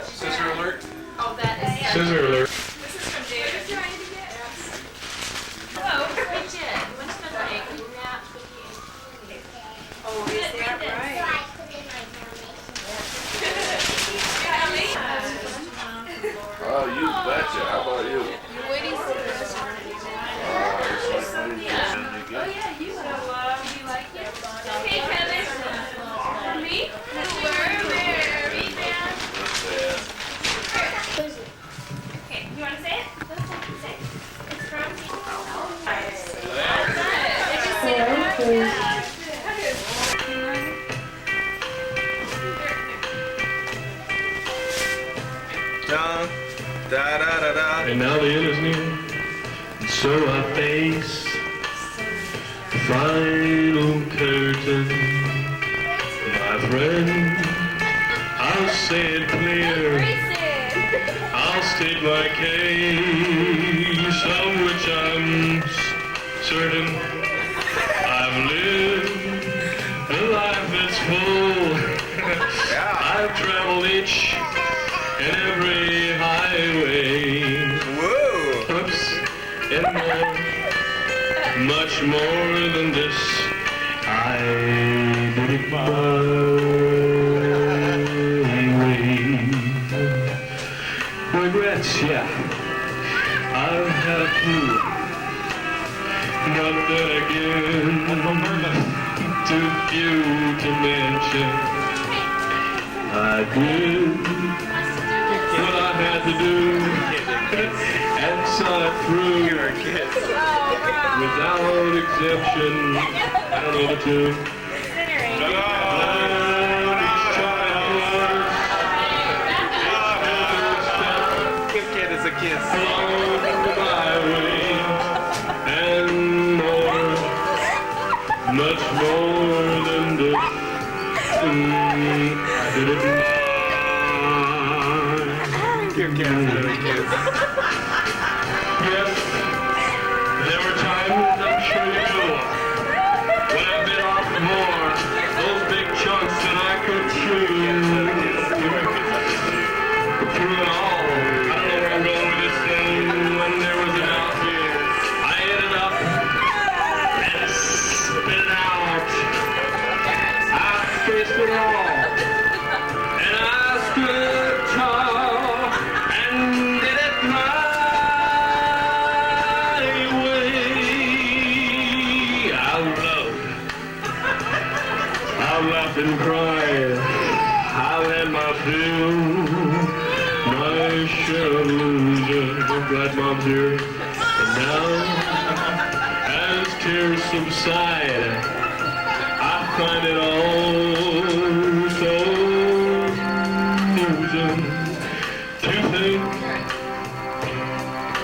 Scissor alert. Oh, that is. Scissor alert. This is from Jade. Hello. Hey, Jen. You want to spend an egg nap with me? Oh, is that right? Oh, you betcha. How about you? You're waiting for this. Oh, Oh, yeah, you like it. Okay, Candace. Me? We're very bad. Okay, you want to say it? Say it. It's from me. Dun, da da da da. And now the end is near. So I face the final curtain. My friend, I'll say it clear. I'll state my case, of which I'm certain. I've lived a life that's full. I've traveled each and every highway. Whoa! Oops, and more, much more than this. I did it my way. Regrets, yeah. I've had a few, but then again, too few to mention. I did what I had to do and saw it through without exemption. I don't know the tune. Give Candace a kiss. Along the byway and more, much more than this. I did it. Give Candace a kiss. Yes, there were times, I'm sure you know, when I bit off more, those big chunks that I could chew. Through it all, I don't know where I'm going with this thing. When there was an out here, I ate it up and spit it out. I faced it all, and I stood tall and did it my way. I've laughed and cried. I've had my fill, my share of losing. I'm glad Mom's here. And now, as tears subside, I find it all so amusing to think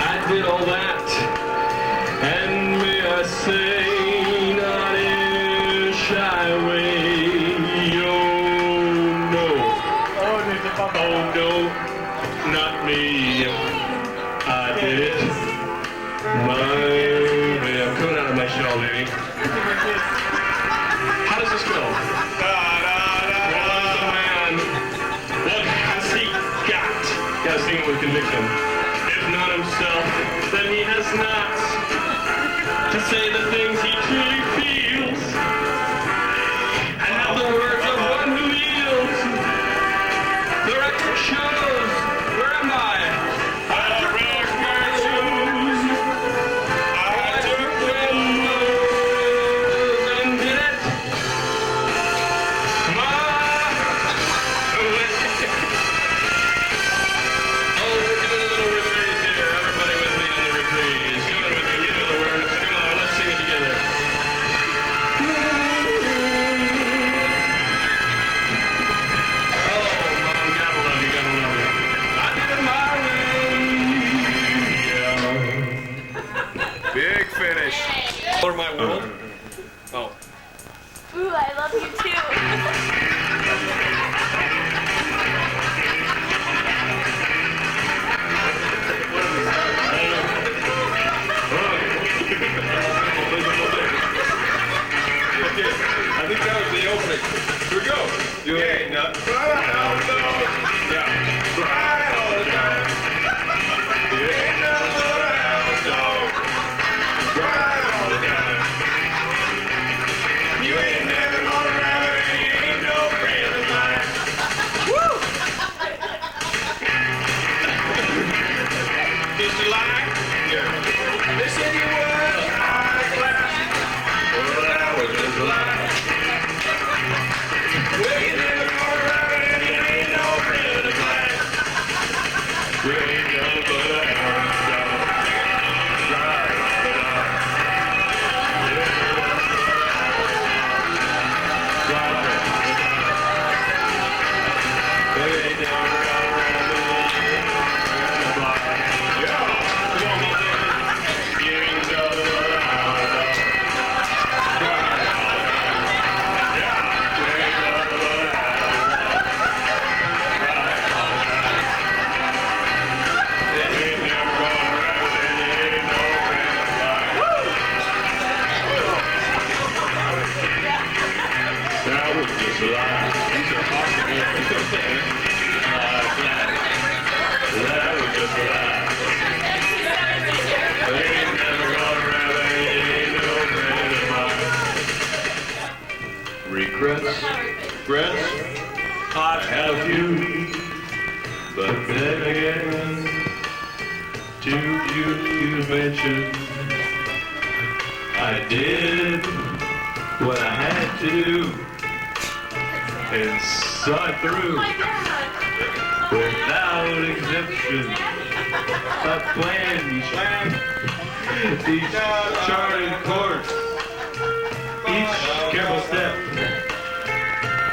I did all that, and may I say, not in a shy way. Oh no, not me. I did it my way. I'm coming out of my shell, baby. How does this go? What man? What has he got? Gotta sing it with conviction. If not himself, then he has not to say the things he truly feels. And have the words of one who yields. The record shows, where am I? I record shows. I took them and did it my way. Oh, we're doing a little reprise here. Everybody with me on the reprise. Join with me, you know the words. Come on, let's sing it together. Big finish. Or my world? Oh. Ooh, I love you too. Okay, I think that was the opening. Here we go. You regrets. I had a few, but then again, you mentioned I did what I had to do and saw it through without exemption. I planned each charted course, each careful step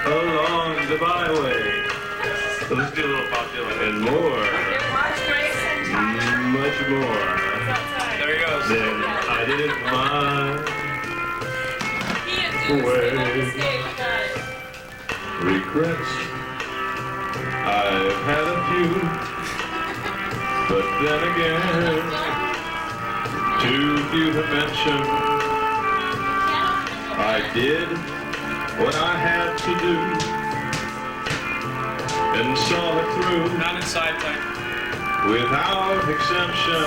along the byway. So let's do a little Bob Dylan and more, much more. There he goes. Then I did it my way. Regrets, I've had a few, but then again, too few to mention. I did what I had to do and saw it through. Not inside time. Without exemption,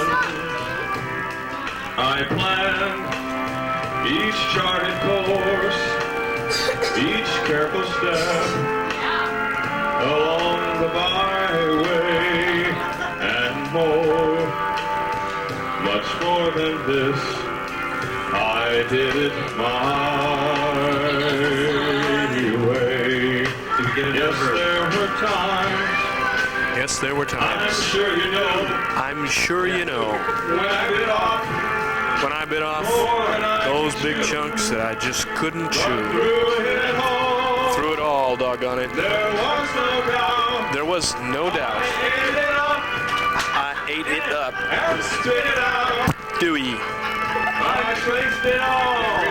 I planned each charted course, each careful step along the byway, and more, much more than this, I did it my way. Yes, there were times. Yes, there were times. I'm sure you know. I'm sure you know. When I bit off Those big chunks that I just couldn't chew. Through it all, doggone it. There was no doubt. I ate it up. Dewey. I traced it all.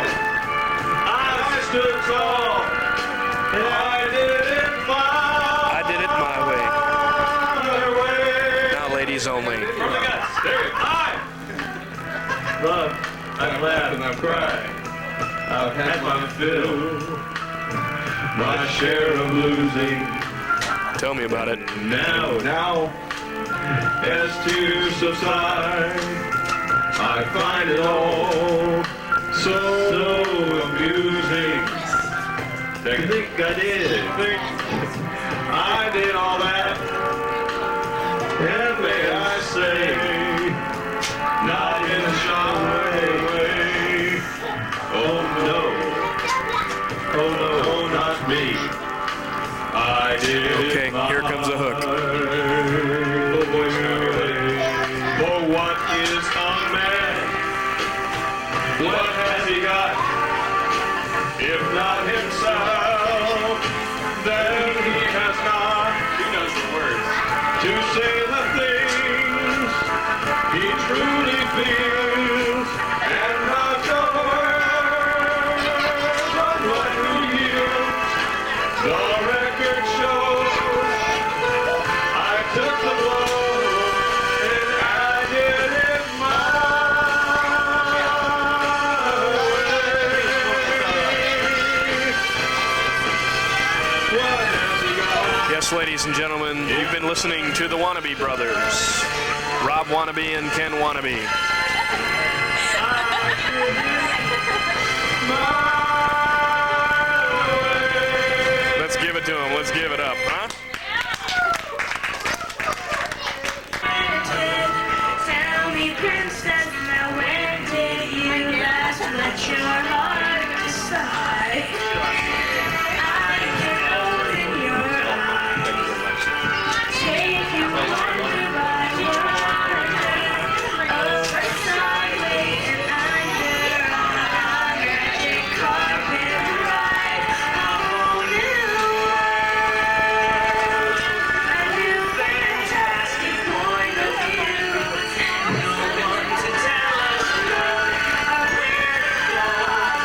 I stood tall. And I did it my way. Now ladies only. Love, I've laughed and I've cried. I've had my fill, my share of losing. Tell me about it. Now, as tears subside, I find it all so amusing. I think I did all that, and may I say, not in a shy way. Oh no, not me. I did Okay, here comes a hook. For what is a man? What has he got? If not himself, then he has not. He knows the words. To say the things he truly feels, and not the words of what who yields. The record shows I took the blow and I did it my way. What has he got? Yes, ladies and gentlemen, you've been listening to the Wannabe Brothers. Rob Wannabe and Ken Wannabe. Let's give it to him. Let's give it up, huh? Tell me, princess, now when did you last let your heart decide? I can open your eyes, take you wonder by wonder, over sideways and under on a magic carpet ride, a whole new world, a new fantastic point of view. No one to tell us where or where to go.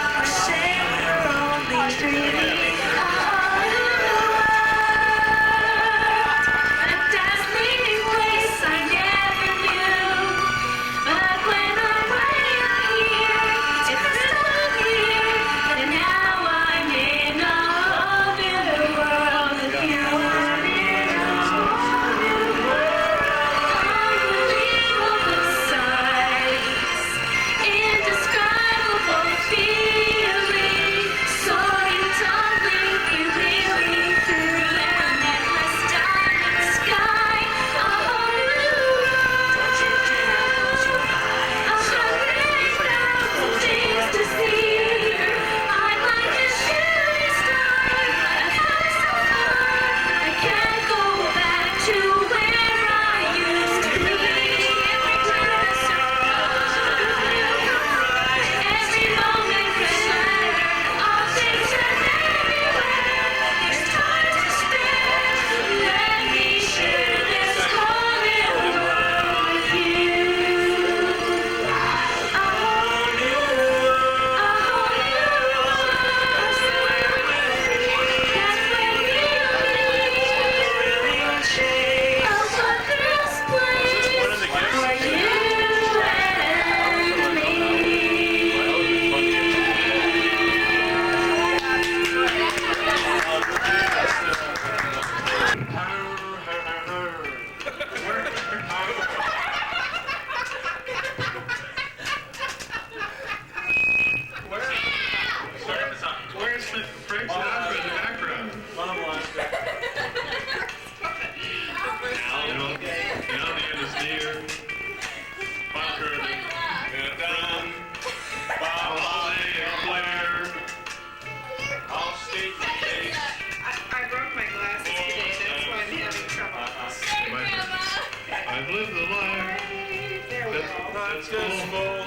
that's full.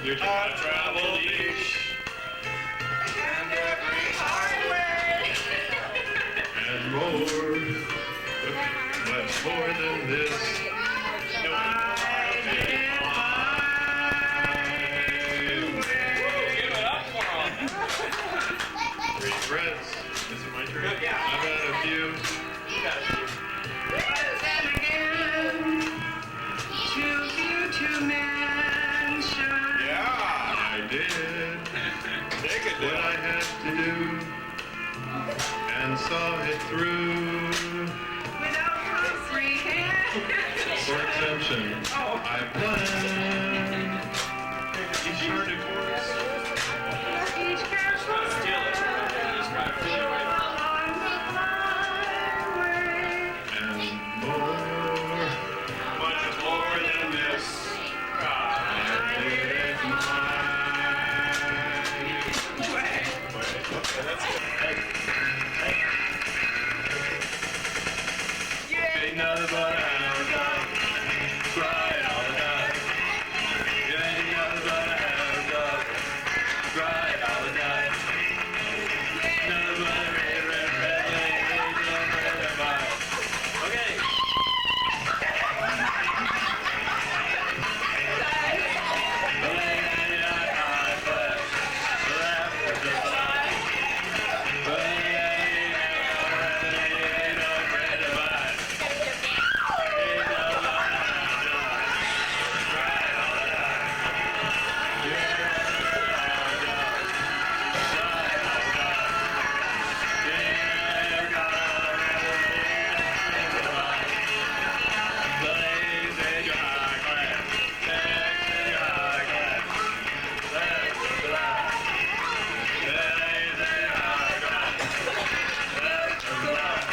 You can travel each And every highway. and more. Much more than this. I did Give it up for him. Regrets. Is it my turn? Yeah. I've had a few. You got it. and again. Choose you to mention. I did Take it what I down. had to do and saw it through. Without comprehension. For exception, I planned each charted course Each careful Steal it. Just right for the right. along the highway. and more. Much more than this. I did it my Way. Ain't nothing but a hound dog, crying all the time. Ain't nothing but a hound dog, crying all the time. Nothing but a red, red, red, red, red, red, red, red, red. Okay. The lady I left, left with the sun. But the lady ain't no friend of mine. Ain't no one crying all the time. Yeah, crying all the time. Yeah, you gotta the ladies in your high class. Ladies in your high class. Left with the line. Ladies in your high class. Left with the line.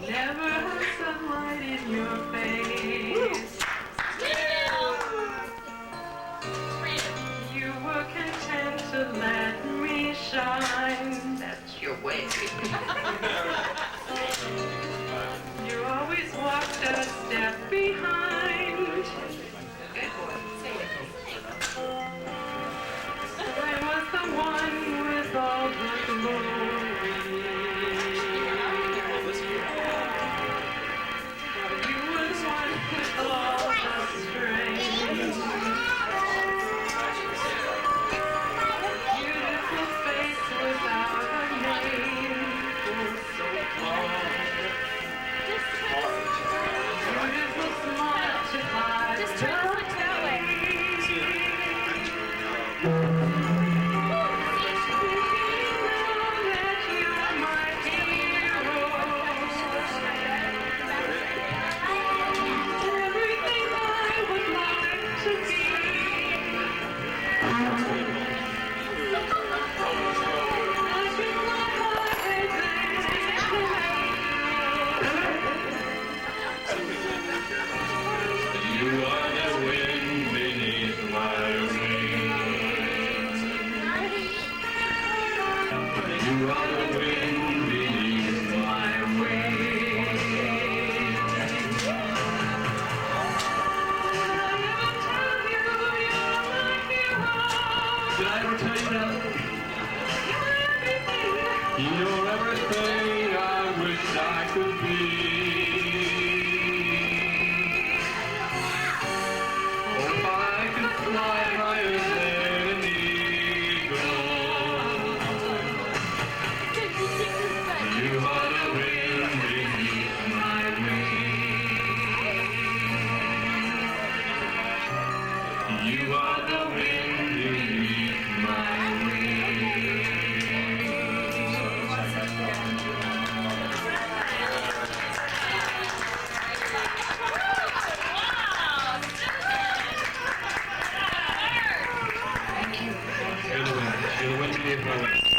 Never had sunlight in your face. You were content to let me shine. That's your way. You always walked a step behind. Good boy. I was the one with all the glory. You were the one with all the strength. Beautiful face without a name for so long. Beautiful smile to hide. Just turn the flick that way. You are the wind beneath my wings. You are the wind beneath my wings. Did I ever tell you that? You're everything I wish I could be. If I could fly higher than an eagle, you are the wind beneath my wings. You are the wind beneath my wings. get home.